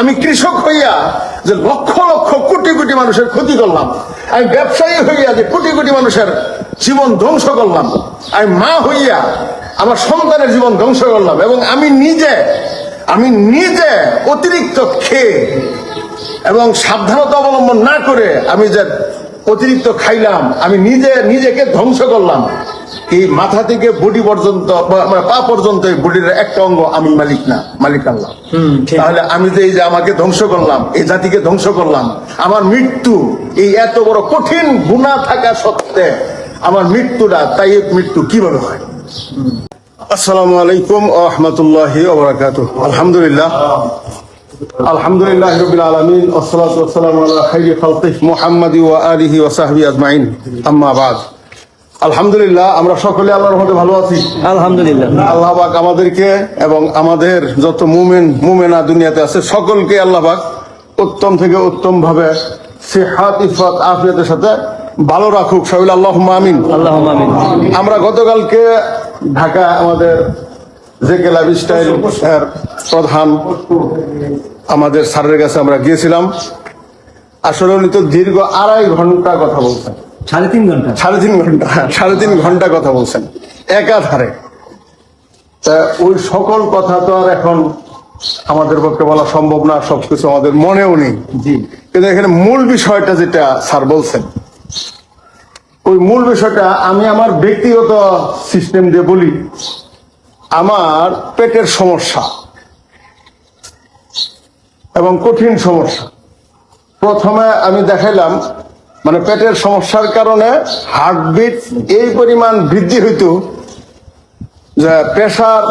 আমি কৃষক হইয়া যে লক্ষ লক্ষ কোটি কোটি মানুষের ক্ষতি করলাম, আমি ব্যবসায়ী হইয়া যে কোটি কোটি মানুষের জীবন ধ্বংস করলাম, আমি মা হইয়া আমার সন্তানের জীবন ধ্বংস করলাম, এবং আমি নিজে অতিরিক্ত খেয়ে এবং সাবধানতা অবলম্বন না করে আমি যে অতিরিক্ত খাইলাম, আমি নিজেকে ধ্বংস করলাম। এই মাথা থেকে বডি পর্যন্ত, মানে পা পর্যন্ত এই বডির একটা অঙ্গ আমি মালিক না, মালিক আল্লাহ। তাহলে আমি যে এই যে আমাকে ধ্বংস করলাম, এই জাতিকে ধ্বংস করলাম, আমার মৃত্যু এই এত বড় কঠিন গুনাহ থাকা সত্ত্বে আমার মৃত্যুটা, তাই মৃত্যু কিভাবে হয়? আসসালামু আলাইকুম ওয়া রাহমাতুল্লাহি ওয়া বারাকাতুহু। আলহামদুলিল্লাহ রাব্বিল আলামিন, ওয়াসসালাতু ওয়াসসালামু আলা খাইরি খালকিহি মুহাম্মাদি ওয়া আলিহি ওয়া সাহবিহি আজমাইন, আম্মা বাদ। আলহামদুলিল্লাহ, আমরা সকলে আল্লাহর রহমতে ভালো আছি। আলহামদুলিল্লাহ। আল্লাহ পাক আমাদেরকে এবং আমাদের যত মুমিনা দুনিয়াতে আছে সকলকে আল্লাহ পাক উত্তম থেকে উত্তম ভাবে সিহাত ইফাত আফিয়াতের সাথে ভালো রাখুক, সবাই আল্লাহুম্মা আমিন। আল্লাহুম্মা আমিন। আমরা গতকালকে ঢাকা আমাদের জেকে লাইফস্টাইল এর প্রধান আমাদের স্যারের কাছে আমরা গিয়েছিলাম। আসলে উনি তো দীর্ঘ 2.5 ঘন্টা কথা বলছেন, 3.5 ঘন্টা 3.5 ঘন্টা কথা বলছেন একাধারে। তা ওই সকল কথা তো আর এখন আমাদের পক্ষে বলা সম্ভব না, সবকিছু আমাদের মনেও নেই। জি। কিন্তু এখানে মূল বিষয়টা যেটা স্যার বলছেন, ওই মূল বিষয়টা আমি আমার ব্যক্তিগত সিস্টেম দিয়ে বলি। আমার পেটের সমস্যা এবং কঠিন সমস্যা। প্রথমে আমি দেখাইলাম, মানে পেটের সমস্যার কারণে হার্টবিট এই পরিমাণ বৃদ্ধি হইতো যে প্রেশার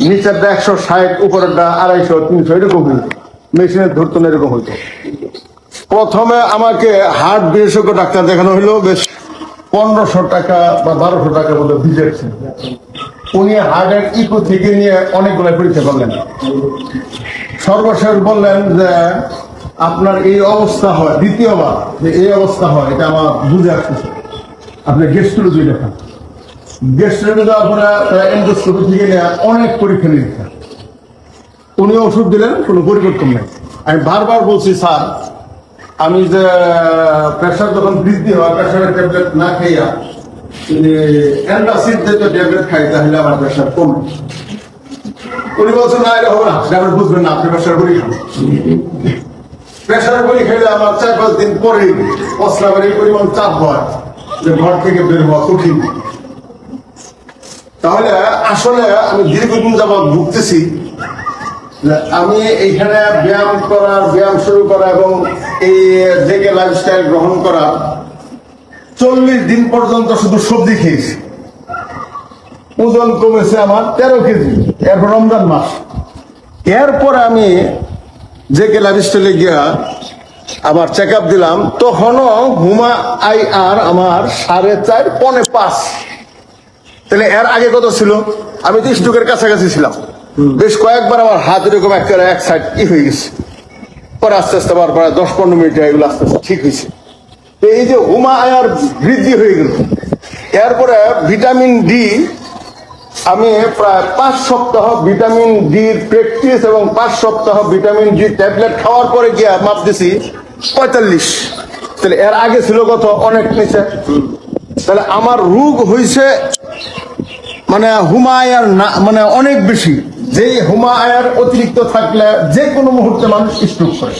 নিচেরটা 160, উপরেরটা 250, 300 এরকম হইত, মেশিনের ধরতো না, এরকম হইতো। প্রথমে আমাকে হার্ট বিশেষজ্ঞ ডাক্তার দেখানো হইলো, বেশ 1500 টাকা বা 1200 টাকা মতো ভিজিট ছিল। উনি হার্টের ইকো থেকে নিয়ে অনেকগুলো পরীক্ষা করলেন। সর্বশেষ বললেন যে আপনার এই অবস্থা হয়, দ্বিতীয়বার যে এই অবস্থা হয় এটা আমার বুঝে আসতেছে, আপনি গ্যাস্ট্রোলজি দেখান। গ্যাস্ট্রোলজি দেওয়ার পরে এন্ডোস্কোপি থেকে নিয়ে অনেক পরীক্ষা নিরীক্ষা, উনি ওষুধ দিলেন, কোনো পরিবর্তন নেই। আমি বারবার বলছি, স্যার আমি যে প্রেশার যখন বৃদ্ধি হয়, প্রেশারের ট্যাবলেট না খাইয়া অ্যান্টাসিড জাতীয় ট্যাবলেট খাই, তাহলে আমার প্রেশার কমে। উনি বলছেন না, এটা হবে না, ট্যাবলেট বুঝবেন না, আপনি প্রেশার বড়ি খান। প্রেশার বড়ি খেলে আমার 4-5 দিন পরেই প্রস্রাবের এই পরিমাণ চাপ হয় যে ঘর থেকে বের হওয়া কঠিন। তাহলে আসলে আমি দীর্ঘদিন যাবৎ ভুগতেছি। আমি এইখানে ব্যায়াম শুরু করা এবং এই জেকে লাইফস্টাইল গ্রহণ করা 40 দিন পর্যন্ত শুধু সবজি খেয়েছি। ওজন কমেছে আমার 13 কেজি, এরপর রমজান মাস। এরপরে আমি জেকে লাইফস্টাইলে গিয়া আবার চেক আপ দিলাম, তখনও হুমা IR আমার 4.5, 4.5। তাহলে এর আগে কত ছিল? আমি তো স্ট্রোকের কাছাকাছি ছিলাম। বেশ কয়েকবার আমার হাত এরকম এক সাইড হয়ে গেছে। পরে আস্তে আস্তে আবার প্রায় 10-15 মিনিট এগুলো আস্তে আস্তে ঠিক হয়েছে। এই যে হুমা আয়ার বৃদ্ধি হয়ে গেল। এরপরে ভিটামিন ডি, আমি প্রায় 5 সপ্তাহ ভিটামিন ডির প্র্যাকটিস এবং 5 সপ্তাহ ভিটামিন ডি ট্যাবলেট খাওয়ার পরে গিয়ে মাপ দিছি 45। তাহলে এর আগে ছিল কত? অনেক নিচে। তাহলে আমার রোগ হয়েছে মানে হুমা আয়ার না, মানে অনেক বেশি। যে হুমা আয়ার অতিরিক্ত থাকলে যে কোনো মুহূর্তে মানুষ স্ট্রোক করে।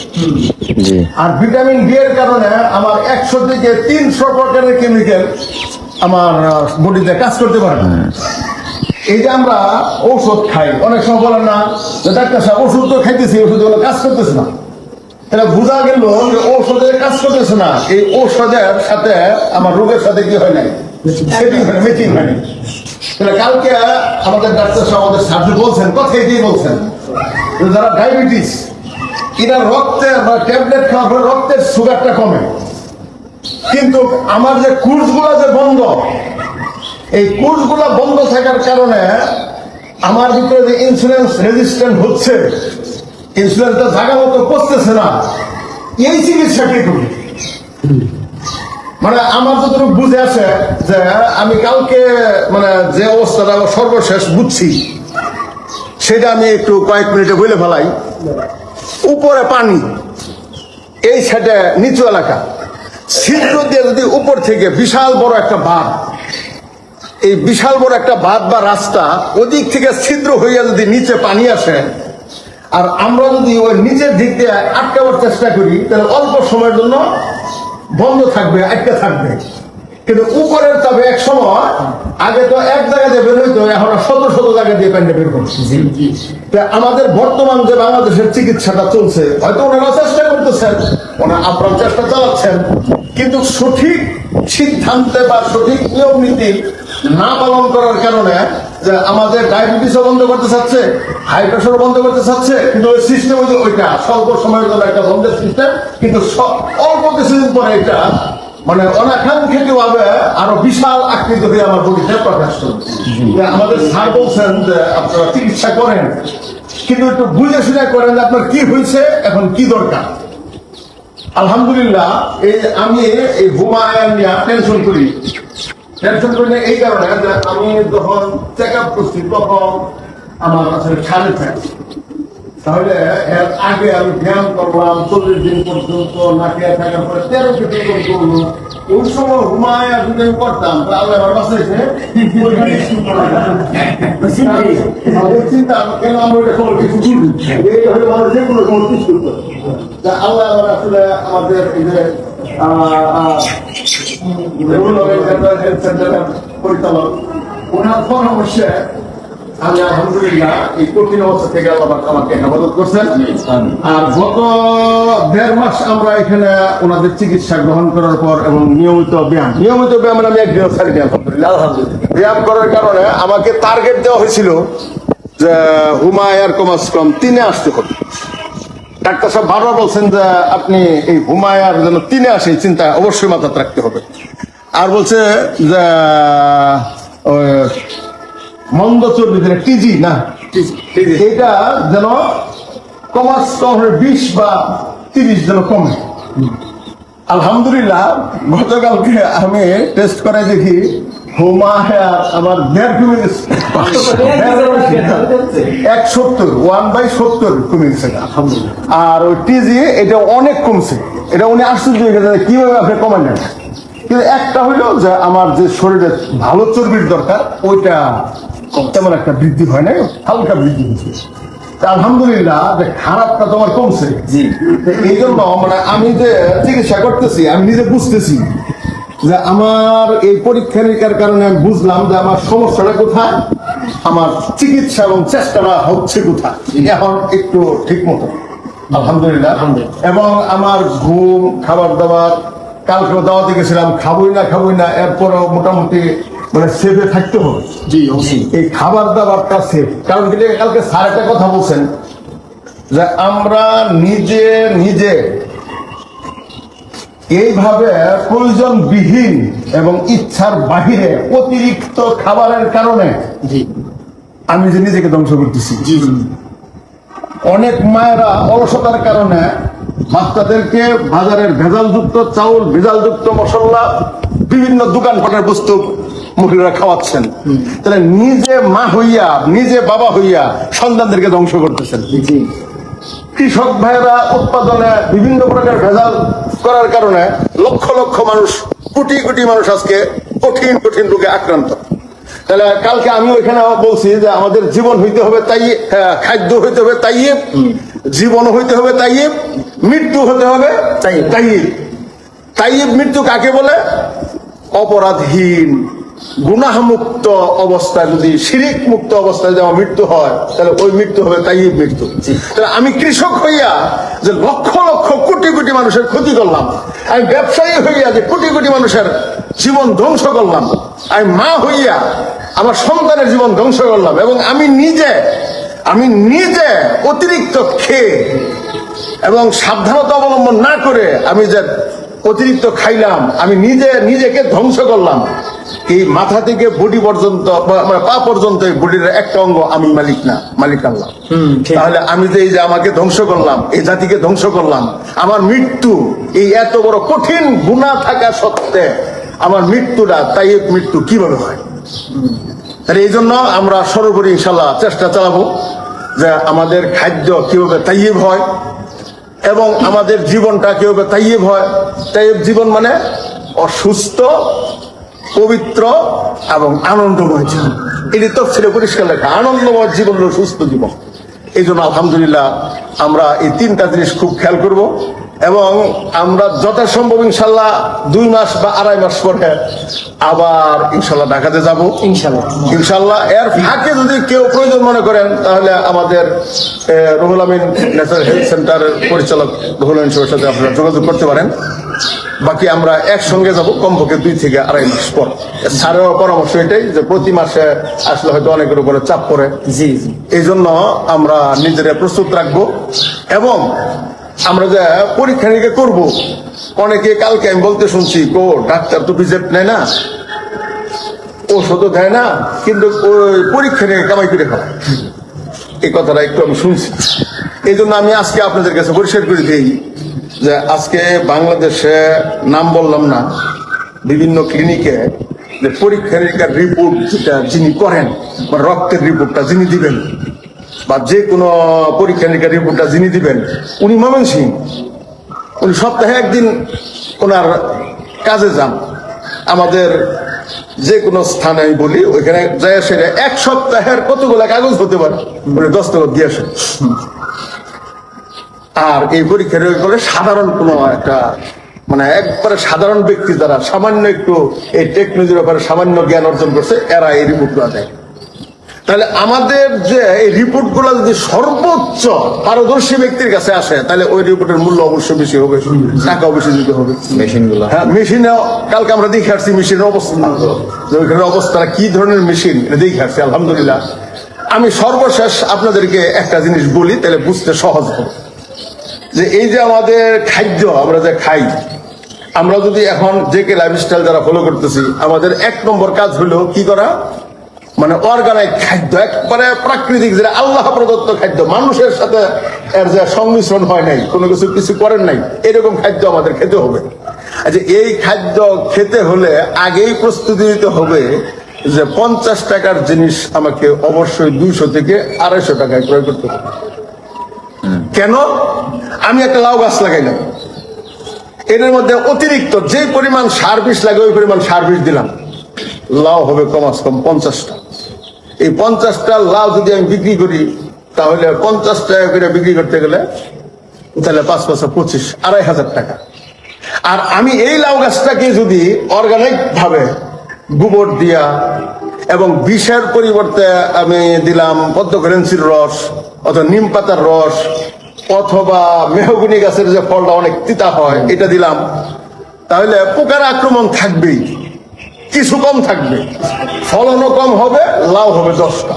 আর ভিটামিন ডি এর কারণে আমার 100 থেকে 300 প্রকারের কেমিক্যাল আমার বডিতে কাজ করতে পারে। এই যে আমরা ঔষধ খাই, অনেক সময় বলেন না যে ডাক্তার সাহেব ওষুধ তো খাইতেছি, ওষুধগুলো কাজ করতেছে না। এটা বোঝা গেল যে ঔষধের কাজ করতেছে না, এই ঔষধের সাথে আমার রোগের সাথে কি হয় নাই, ম্যাচিং হয়নি। তাহলে কালকে আমাদের ডাক্তার সাহেব, আমাদের সার্জন বলছেন, কথা এটাই বলছেন, যারা ডায়াবেটিস, এরা রক্তের বা ট্যাবলেট খাওয়ার পরে রক্তের সুগারটা কমে, কিন্তু আমার যে কোর্সগুলো যে বন্ধ, এই কোর্সগুলো বন্ধ থাকার কারণে আমার ভিতরে যে ইনসুলিন রেজিস্ট্যান্ট হচ্ছে, ইনসুলিনটা জায়গা মতো পচতেছে না, এই চিকিৎসা কে করি? মানে আমার যতটুকু বুঝে আসে যে আমি কালকে মানে যে অবস্থাটা সর্বশেষ বুঝছি, সেটা আমি একটু কয়েক মিনিটে বলে ফেলাই। উপরে পানি, এই সাইডে নিচু এলাকা, ছিদ্র দিয়ে যদি উপর থেকে বিশাল বড় একটা বাঁধ, এই বিশাল বড় একটা বাঁধ বা রাস্তা, ওদিক থেকে ছিদ্র হইয়া যদি নিচে পানি আসে, আর আমরা যদি ওই নিচের দিক দিয়ে আটকাবার চেষ্টা করি, তাহলে অল্প সময়ের জন্য বন্ধ থাকবে, আটকে থাকবে। কিন্তু উপরের তবে এক সময় আগে তো এক জায়গা দিয়ে বের হইতো, এখন শত শত জায়গা দিয়ে পানিটা বের করছে। আমাদের বর্তমান যে বাংলাদেশের চিকিৎসাটা চলছে, হয়তো ওনারা চেষ্টা করতেছেন, ওনারা আপ্রাণ চেষ্টা চালাচ্ছেন, কিন্তু সঠিক সিদ্ধান্তে বা সঠিক নিয়ম নীতি না পালন করার কারণে যে আমাদের ডায়াবেটিসও বন্ধ করতে চাচ্ছে, হাই প্রেশারও বন্ধ করতে চাচ্ছে, কিন্তু ওই সিস্টেম হচ্ছে ওইটা স্বল্প সময়ের জন্য একটা বন্ধের সিস্টেম, কিন্তু অল্প কিছুদিন পরে এটা মানে অনাকাঙ্ক্ষিত ভাবে আরো বিশাল আকৃতি হয়ে আমার বডিতে প্রকাশ করবে। আমাদের স্যার বলছেন যে আপনারা চিকিৎসা করেন, কিন্তু একটু বুঝে শুনে করেন যে আপনার কি হয়েছে, এখন কি দরকার। আলহামদুলিল্লাহ, এই আমি এই হুমায়ুন নিয়ে টেনশন করি না এই কারণে যে আমি যখন চেক আপ করছি তখন আমার আসলে ছাড়ে থাকে। তাহলে এর আগে আমি ব্যায়াম করলাম 40 দিন পর্যন্ত, না খেয়ে থাকার পরে 13 কেজি করলো। ওই সময় হুমায়ুন যদি আমি করতাম তাহলে আমার বাসাইছে চিন্তা কেন আমি ওইটা সময় কিছু করবি, এই হলে মানুষ যে কোনো সময় কিছু করতো। আল্লাহ আসলে আমাদের এই যে পরিচালক, ওনার পরামর্শে আমি আলহামদুলিল্লাহ এই কঠিন অবস্থা থেকে আল্লাহ আমাকে হেফাজত করছেন। আর গত 1.5 মাস আমরা এখানে ওনাদের চিকিৎসা গ্রহণ করার পর এবং নিয়মিত ব্যায়াম আমি একদিন ছাড়িনি আলহামদুলিল্লাহ। ব্যায়াম করার কারণে আমাকে টার্গেট দেওয়া হয়েছিল যে হুমায়ুন কমাস কম 3-এ আসতে হবে। ডাক্তার সাহেব বারবার বলছেন যে আপনি এই হুমায়ুন যেন 3-এ আসে, চিন্তা অবশ্যই মাথায় রাখতে হবে। আর বলছে যে মন্দ চর্বি টিজি না, এটা যেন কমাস কম 20 বা 30 যেন কমে। আলহামদুলিল্লাহ গতকালকে আমি টেস্ট করে দেখি হুমায়ুন আমার 1.5 কমে গেছে, 170 কমে গেছে। আর ওই টিজি এটা অনেক কমছে, এটা উনি আশ্চর্য হয়ে গেছে কিভাবে আপনি কমান নেন। কিন্তু একটা হইলো যে আমার যে শরীরে ভালো চর্বির দরকার ওইটা তেমন একটা বৃদ্ধি হয় নাই, হালকা বৃদ্ধি হয়েছে। আলহামদুলিল্লাহ যে খারাপটা তোমার কমছে। এই জন্য মানে আমি যে চিকিৎসা করতেছি আমি নিজে বুঝতেছি যে আমার এই পরীক্ষা নিরীক্ষার কারণে আমি বুঝলাম যে আমার সমস্যাটা কোথায়, আমার চিকিৎসা এবং চেষ্টাটা হচ্ছে কোথায়, এখন একটু ঠিক মতো আলহামদুলিল্লাহ। এবং আমার ঘুম, খাবার দাবার, কালকে দাওয়াতে গেছিলাম, খাবোই না এরপরেও মোটামুটি মানে সেফে থাকতে হবে। এই খাবার দাবারটা সেফ, কারণ কি কালকে স্যার একটা কথা বলছেন যে আমরা নিজে এইভাবে প্রয়োজনবিহীন এবং ইচ্ছার বাহিরে অতিরিক্ত খাবারের কারণে আমি যে নিজেকে ধ্বংস করতেছি। অনেক মায়েরা অলসতার কারণে বাচ্চাদেরকে বাজারের ভেজালযুক্ত চাউল, ভেজালযুক্ত মশলা, বিভিন্ন দোকানপাটের বস্তু মহিলারা খাওয়াচ্ছেন। তাহলে নিজে মা হইয়া, নিজে বাবা হইয়া সন্তানদেরকে ধ্বংস করতেছেন। কৃষক ভাইয়েরা উৎপাদনে বিভিন্ন প্রকার ভেজাল করার কারণে লক্ষ লক্ষ মানুষ, কোটি কোটি মানুষ আজকে কঠিন রোগে আক্রান্ত। তাহলে কালকে আমি ওইখানে বলছি যে আমাদের জীবন হইতে হবে তাই, খাদ্য হইতে হবে তাইয়েব, জীবন হইতে হবে তাইয়েব, মৃত্যু হতে হবে তাইয়েব। তাইয়েব মৃত্যু কাকে বলে? অপরাধহীন, গুনাহমুক্ত অবস্থায়, যদি শিরিক মুক্ত অবস্থায় যদি আমার মৃত্যু হয় তাহলে ওই মৃত্যু হবে তাইয়েব মৃত্যু। তাহলে আমি কৃষক হইয়া যে লক্ষ লক্ষ কোটি কোটি মানুষের ক্ষতি করলাম, আমি ব্যবসায়ী হইয়া যে কোটি কোটি মানুষের জীবন ধ্বংস করলাম, আমি মা হইয়া আমার সন্তানের জীবন ধ্বংস করলাম, এবং আমি নিজে অতিরিক্ত খেয়ে এবং সাবধানতা অবলম্বন না করে আমি যে অতিরিক্ত খাইলাম, আমি নিজেকে ধ্বংস করলাম। এই মাথা থেকে বডি পর্যন্ত, পা পর্যন্ত এই বডির একটা অঙ্গ আমি মালিক না, মালিক আল্লাহ। তাহলে আমি যে এই যে আমাকে ধ্বংস করলাম, এই জাতিকে ধ্বংস করলাম, আমার মৃত্যু এই এত বড় কঠিন গুনাহ থাকা সত্ত্বে আমার মৃত্যুটা তাইয়েব মৃত্যু কিভাবে হয়? তাহলে এই জন্য আমরা সর্বোপরি ইনশাল্লাহ চেষ্টা চালাবো যে আমাদের খাদ্য কিভাবে তাইয়িব হয় এবং আমাদের জীবনটা কিভাবে তাইয়িব হয়। তাইয়িব জীবন মানে অসুস্থ, পবিত্র এবং আনন্দময় জীবন। এটি তফসিলে পরিষ্কার লেখা, আনন্দময় জীবন হলো সুস্থ জীবন। এই জন্য আলহামদুলিল্লাহ আমরা এই তিনটা জিনিস খুব খেয়াল করব এবং আমরা যথাসম্ভব ইনশাল্লাহ 2 মাস বা 2.5 মাস পরে আবার ইনশাল্লাহ ঢাকাতে যাব ইনশাল্লাহ। এর ফাঁকে যদি কেউ প্রয়োজন মনে করেন তাহলে আমাদের রুহুল আমিন ন্যাচারাল হেলথ সেন্টারের পরিচালক রুহুল আমিন সাহেবের সাথে আপনারা যোগাযোগ করতে পারেন। বাকি আমরা একসঙ্গে যাব কমপক্ষে 2 থেকে 2.5 মাস পর। স্যারের পরামর্শ এটাই যে প্রতি মাসে আসলে হয়তো অনেকের উপরে চাপ পড়ে, এই জন্য আমরা নিজেরা প্রস্তুত রাখবো এবং আমরা যে পরীক্ষা নিরীক্ষা করবো। অনেকে কালকে আমি বলতে শুনছি ডাক্তার তো ভিজিট নেয় না, ওষুধও দেয় না, কিন্তু ওই পরীক্ষা নিয়ে কামাই করে খাওয়া, এই কথাটা একটু আমি শুনছি। এই জন্য আমি আজকে আপনাদের কাছে পরিষ্কার করে দিই যে আজকে বাংলাদেশে নাম বললাম না, বিভিন্ন ক্লিনিকে যে পরীক্ষা নিরীক্ষার রিপোর্ট যেটা যিনি করেন বা রক্তের রিপোর্টটা যিনি দিবেন বা যে কোনো পরীক্ষা নিরীক্ষার রিপোর্টটা যিনি দিবেন উনি ময়মনসিংহ, উনি সপ্তাহে একদিন ওনার কাজে যান। আমাদের যে কোনো স্থানে আমি বলি ওইখানে যায়, সেটা 1 সপ্তাহের কতগুলো কাগজ হতে পারে উনি দস্তখত দিয়ে আসেন। আর এই পরীক্ষা করে সাধারণ কোনো একটা মানে একবারে সাধারণ ব্যক্তি যারা সামান্য একটু এই টেকনোলজির ব্যাপারে সামান্য জ্ঞান অর্জন করছে এরা এই রিপোর্টগুলো দেয়। তাহলে আমাদের যে এই রিপোর্টগুলো যদি সর্বোচ্চ পারদর্শী ব্যক্তির কাছে আসে তাহলে ওই রিপোর্টের মূল্য অবশ্যই বেশি হবে, টাকাও বেশি দিতে হবে। মেশিনগুলো, হ্যাঁ মেশিনেও কালকে আমরা দেখে আসছি মেশিনের অবস্থা, যে ওইখানে অবস্থাটা কি ধরনের মেশিন এটা দেখে আসছি আলহামদুলিল্লাহ। আমি সর্বশেষ আপনাদেরকে একটা জিনিস বলি তাহলে বুঝতে সহজ হবে যে এই যে আমাদের খাদ্য আমরা যে খাই, আমরা যদি এখন জেকে লাইফস্টাইল যারা ফলো করতেছি, আমাদের 1 নম্বর কাজ হলো কি করা, মানে অর্গানিক খাদ্য, একবারে প্রাকৃতিক, যেটা আল্লাহ প্রদত্ত খাদ্য, মানুষের সাথে এর যে সংমিশ্রণ হয় নাই, কোনো কিছু করেন নাই, এরকম খাদ্য আমাদের খেতে হবে। আচ্ছা, এই খাদ্য খেতে হলে আগেই প্রস্তুতি নিতে হবে যে 50 টাকার জিনিস আমাকে অবশ্যই 200 থেকে 250 টাকায় ক্রয় করতে হবে। কেন? আমি একটা লাউ গাছ লাগাইলাম, এর মধ্যে অতিরিক্ত যে পরিমাণ সার বিষ লাগে ওই পরিমাণ সার বিষ দিলাম, লাউ হবে কমাস কম 50টা। এই 50টা লাউ যদি আমি বিক্রি করি তাহলে 50 টাকা করে বিক্রি করতে গেলে তাহলে 5 5 25, 2,500 টাকা। আর আমি এই লাউ গাছটাকে যদি অর্গানিক ভাবে গোবর দিয়া এবং বিষের পরিবর্তে আমি দিলাম পদ্মকরেন্সির রস অথবা নিম পাতার রস অথবা মেহগুনি গাছের যে ফলটা অনেক তিতা হয় এটা দিলাম, তাহলে পোকার আক্রমণ থাকবেই, কিছু কম থাকবে, ফলনও কম হবে, লাউ হবে 10টা।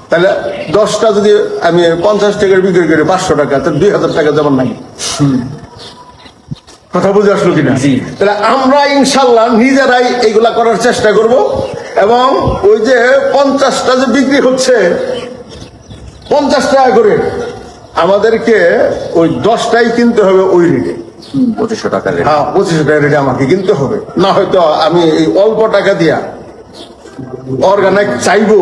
তাহলে 10টা যদি আমি 50 টাকার বিক্রি করি 500 টাকা, তাহলে 2,000 টাকা যেমন নাই। কথা বুঝে আসলো কিনা? তাহলে আমরা ইনশাল্লাহ নিজেরাই এইগুলা করার চেষ্টা করব এবং ওই যে 50টা যে বিক্রি হচ্ছে 50 টাকা করে, আমাদেরকে ওই 10টাই কিনতে হবে ওই রেটে, 2500 টাকা রেট। হ্যাঁ 2500 টাকা রেটে আমাকে কিনতে হবে। না হয়তো আমি এই অল্প টাকা দিয়া অর্গানিক চাইবো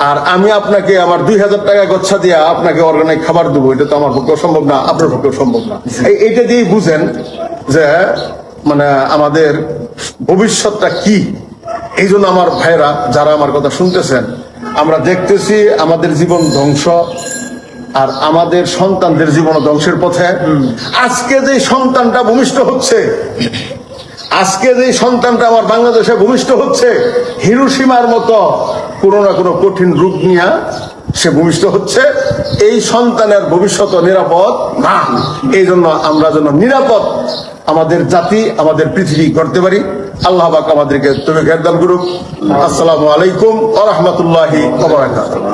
আর আমি আপনাকে আমার 2,000 টাকা গচ্ছা দিয়া আপনাকে অর্গানিক খাবার দেবো, এটা তো আমার পক্ষেও সম্ভব না, আপনার পক্ষেও সম্ভব না। এইটা দিয়েই বুঝেন যে মানে আমাদের ভবিষ্যৎটা কি। এই জন্য আমার ভাইরা যারা আমার কথা শুনতেছেন, আমরা দেখতেছি আমাদের জীবন ধ্বংস আর আমাদের সন্তানদের জীবন ধ্বংসের পথে। আজকে যে সন্তানটা ভূমিষ্ঠ হচ্ছে, আজকে যে সন্তানটা আমার বাংলাদেশে ভূমিষ্ঠ হচ্ছে, হিরোশিমার মতো কোনো না কোনো কঠিন রূপ নিয়ে সে ভূমিষ্ঠ হচ্ছে। এই সন্তানের ভবিষ্যৎ নিরাপদ না। এই জন্য আমরা যেন নিরাপদ আমাদের জাতি, আমাদের পৃথিবী করতে পারি। আল্লাহ পাক আমাদেরকে তৌফিক দান করুক। আসসালামু আলাইকুম ওয়া রাহমাতুল্লাহি ওয়া বারাকাতুহু।